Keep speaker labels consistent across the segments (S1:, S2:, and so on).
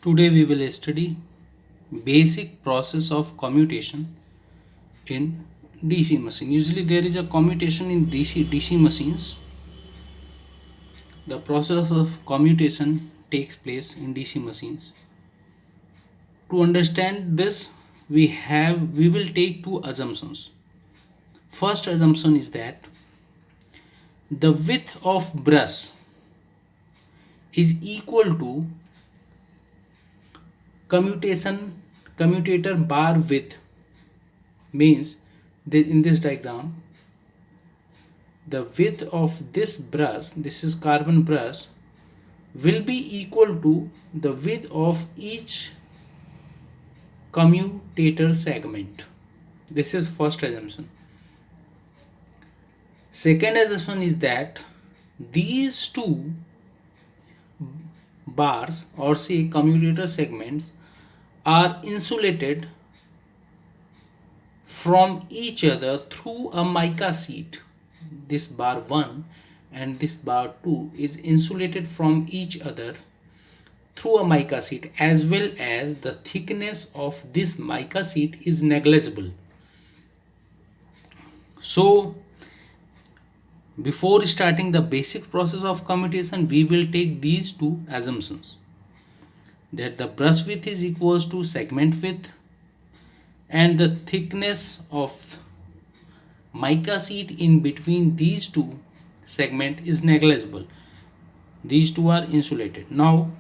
S1: Today we will study basic process of commutation in DC machine. Usually there is a commutation in DC machines. The process of commutation takes place in DC machines. To understand this, we will take two assumptions. First assumption is that the width of brush is equal to commutator bar width. Means in this diagram, the width of this brush, this is carbon brush, will be equal to the width of each commutator segment. This is first assumption. Second assumption is that these two bars, or say commutator segments, are insulated from each other through a mica sheet. This bar 1 and this bar 2 is insulated from each other through a mica sheet, as well as the thickness of this mica sheet is negligible. So before starting the basic process of commutation, we will take these two assumptions: that the brush width is equals to segment width and the thickness of mica sheet in between these two segment is negligible. These two are insulated. Now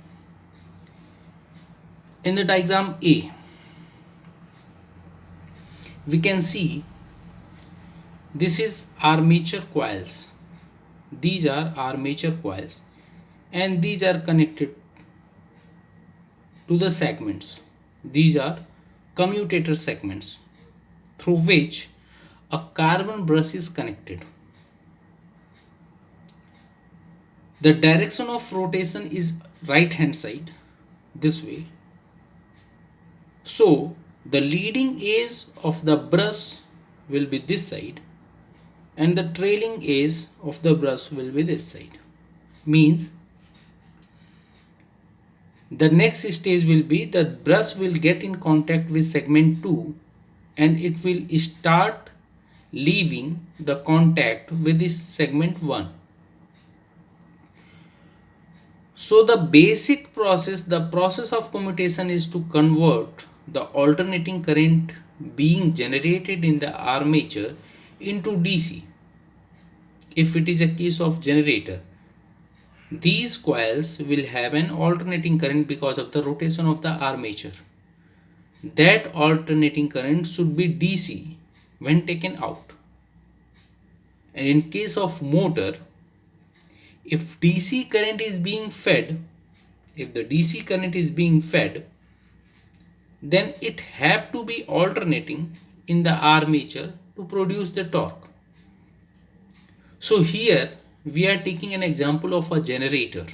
S1: in the diagram A, we can see this is armature coils. These are armature coils and these are connected to the segments. These are commutator segments through which a carbon brush is connected. The direction of rotation is right hand side, this way. So the leading edge of the brush will be this side and the trailing edge of the brush will be this side. Means the next stage will be the brush will get in contact with segment 2 and it will start leaving the contact with this segment 1. So the basic process, the process of commutation, is to convert the alternating current being generated in the armature into DC. If it is a case of generator, these coils will have an alternating current because of the rotation of the armature. That alternating current should be DC when taken out. And in case of motor, if DC current is being fed, if the DC current is being fed, then it have to be alternating in the armature to produce the torque. So here we are taking an example of a generator.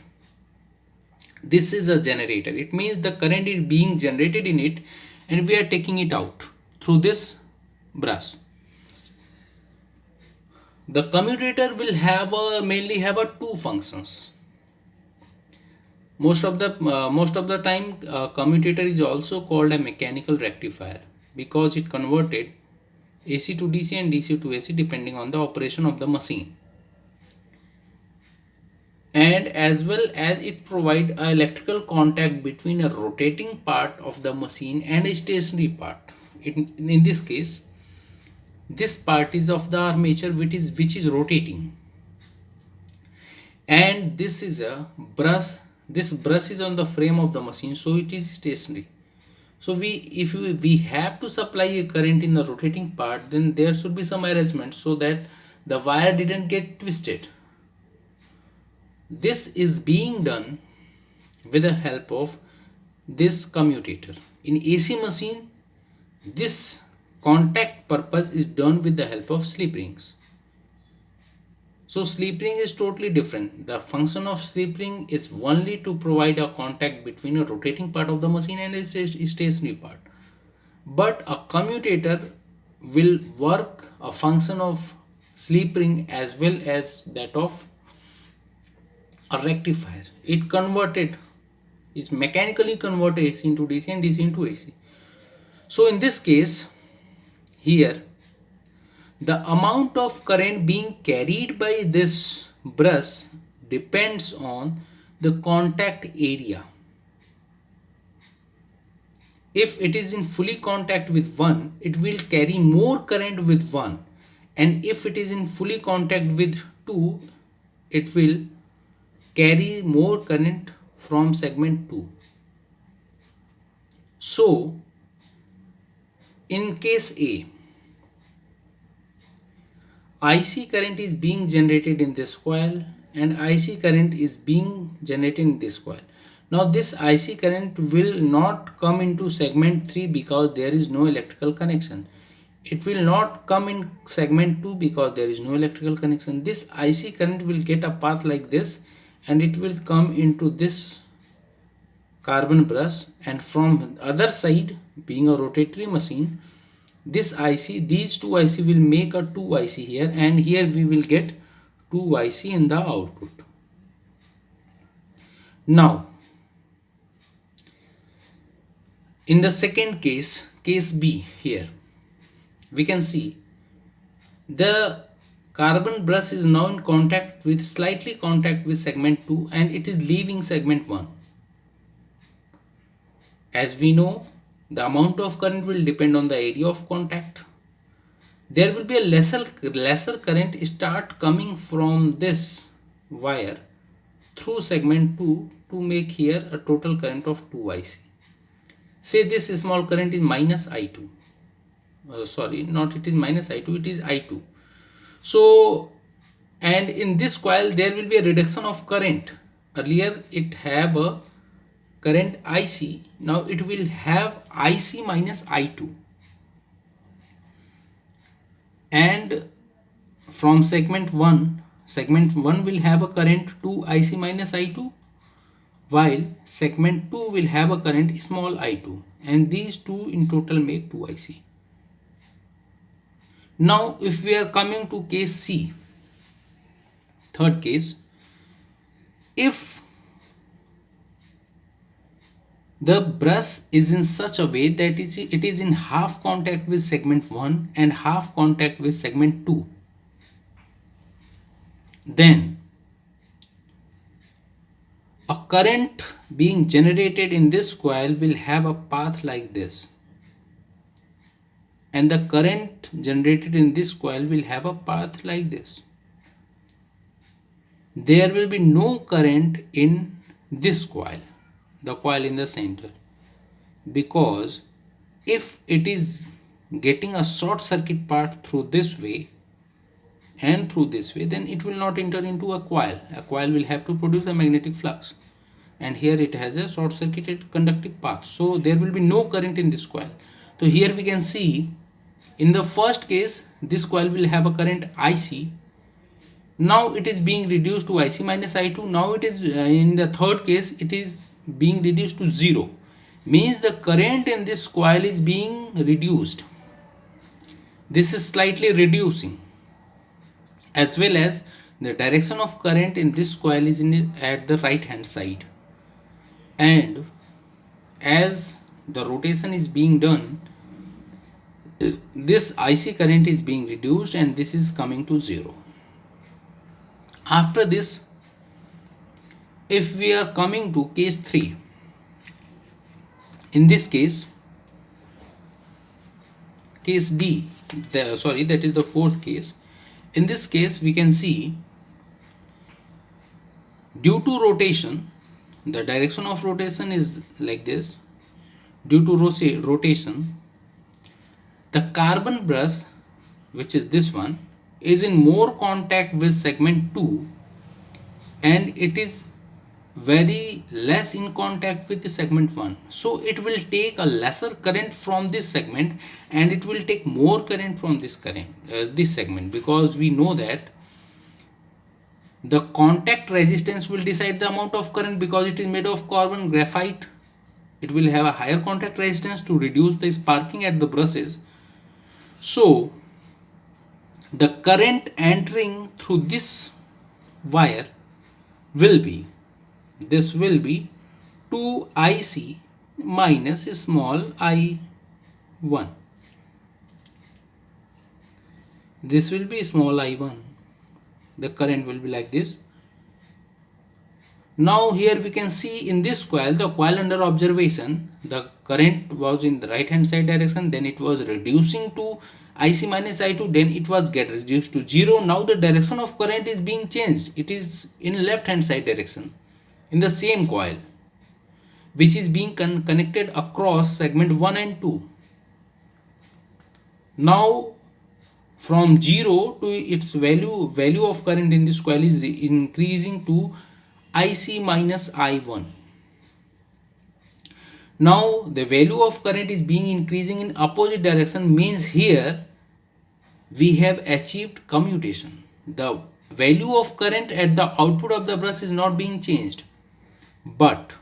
S1: This is a generator. It means the current is being generated in it and we are taking it out through this brush. The commutator will have mainly have two functions. Most of the time commutator is also called a mechanical rectifier because it converted AC to DC and DC to AC depending on the operation of the machine, and as well as it provide a electrical contact between a rotating part of the machine and a stationary part. In this case, this part is of the armature which is rotating, and this is a brush. This brush is on the frame of the machine, so it is stationary. So we have to supply a current in the rotating part, then there should be some arrangement so that the wire didn't get twisted. This is being done with the help of this commutator. In AC machine, this contact purpose is done with the help of slip rings. So slip ring is totally different. The function of slip ring is only to provide a contact between a rotating part of the machine and a stationary part. But a commutator will work a function of slip ring as well as that of a rectifier. It converted It's mechanically convert AC into DC and DC into AC. So in this case, here the amount of current being carried by this brush depends on the contact area. If it is in fully contact with one, it will carry more current with one, and if it is in fully contact with two, it will carry more current from segment 2. So in case A, IC current is being generated in this coil and IC current is being generated in this coil. Now this IC current will not come into segment 3 because there is no electrical connection. It will not come in segment 2 because there is no electrical connection. This IC current will get a path like this and it will come into this carbon brush, and from the other side, being a rotatory machine, this IC, these two IC will make a 2 IC here, and here we will get 2 IC in the output. Now in the second case, case B, here we can see the carbon brush is now in contact with, slightly contact with segment 2, and it is leaving segment 1. As we know, the amount of current will depend on the area of contact. There will be a lesser current start coming from this wire through segment 2 to make here a total current of 2 IC. Say this small current is minus I2. Sorry, not it is minus I2, it is I2. So, and in this coil there will be a reduction of current. Earlier it have a current IC, now it will have IC minus I2, and from segment 1 will have a current 2 IC minus I2, while segment 2 will have a current small I2, and these two in total make 2 IC. Now if we are coming to case C, third case, if the brush is in such a way that it is in half contact with segment 1 and half contact with segment 2, then a current being generated in this coil will have a path like this, and the current generated in this coil will have a path like this. There will be no current in this coil, the coil in the center, because if it is getting a short circuit path through this way and through this way, then it will not enter into a coil. A coil will have to produce a magnetic flux, and here it has a short circuited conductive path, so there will be no current in this coil. So here we can see in the first case this coil will have a current IC. Now it is being reduced to IC minus I2. Now it is in the third case it is being reduced to 0, means the current in this coil is being reduced. This is slightly reducing, as well as the direction of current in this coil is at the right hand side, and as the rotation is being done, this IC current is being reduced and this is coming to 0. After this, if we are coming to case 3, in this case, case D, that is the fourth case. In this case we can see, due to rotation, the direction of rotation is like this. Due to rotation, the carbon brush, which is this one, is in more contact with segment 2, and it is very less in contact with the segment 1. So it will take a lesser current from this segment and it will take more current from this segment, because we know that the contact resistance will decide the amount of current, because it is made of carbon graphite. It will have a higher contact resistance to reduce the sparking at the brushes. So the current entering through this wire will be 2 to IC minus small I1. This will be small I1. The current will be like this. Now here we can see in this coil, the coil under observation, the current was in the right hand side direction, then it was reducing to IC minus I2, then it was get reduced to 0. Now the direction of current is being changed. It is in left hand side direction in the same coil, which is being connected across segment 1 and 2. Now from 0 to its value of current in this coil is increasing to IC minus I1. Now the value of current is being increasing in opposite direction, means here we have achieved commutation. The value of current at the output of the brush is not being changed, but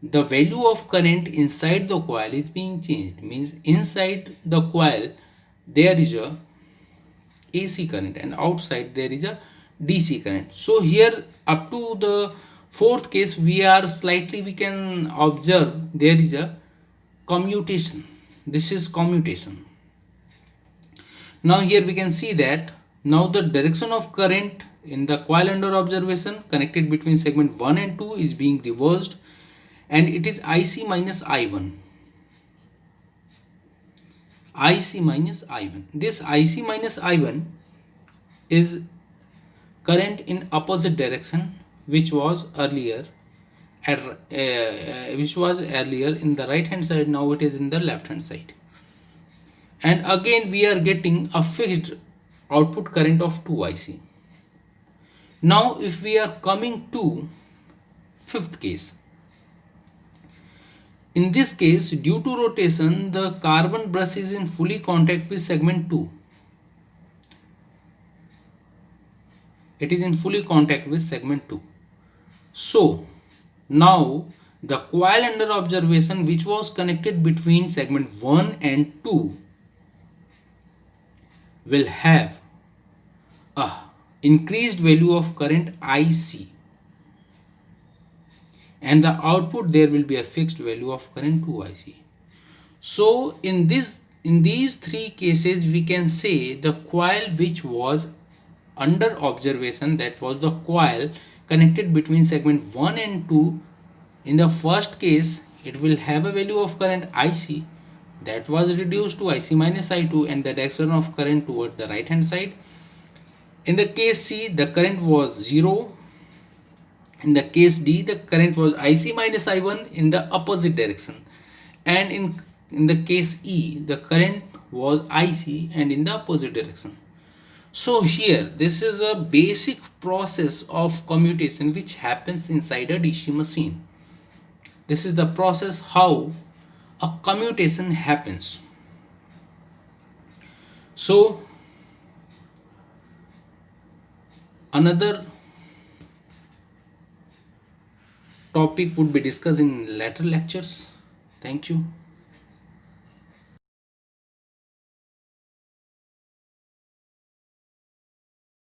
S1: the value of current inside the coil is being changed, means inside the coil there is a AC current and outside there is a DC current. So here up to the fourth case we can observe there is a commutation. This is commutation. Now here we can see that now the direction of current in the coil under observation connected between segment 1 and 2 is being reversed, and it is IC minus I1. IC minus I1. This IC minus I1 is current in opposite direction, which was earlier in the right hand side. Now it is in the left hand side, and again we are getting a fixed output current of 2 IC. Now if we are coming to fifth case, in this case due to rotation the carbon brush is in fully contact with segment 2. It is in fully contact with segment 2. So now the coil under observation, which was connected between segment 1 and 2, will have a increased value of current IC, and the output there will be a fixed value of current 2 IC. So in these three cases we can say the coil which was under observation, that was the coil connected between segment 1 and 2, in the first case it will have a value of current IC that was reduced to IC minus I2 and the direction of current toward the right hand side. In the case C the current was 0. In the case D the current was IC minus I1 in the opposite direction, and in the case E the current was IC and in the opposite direction. So here this is a basic process of commutation which happens inside a DC machine. This is the process how a commutation happens. So another topic would be discussed in later lectures. Thank you.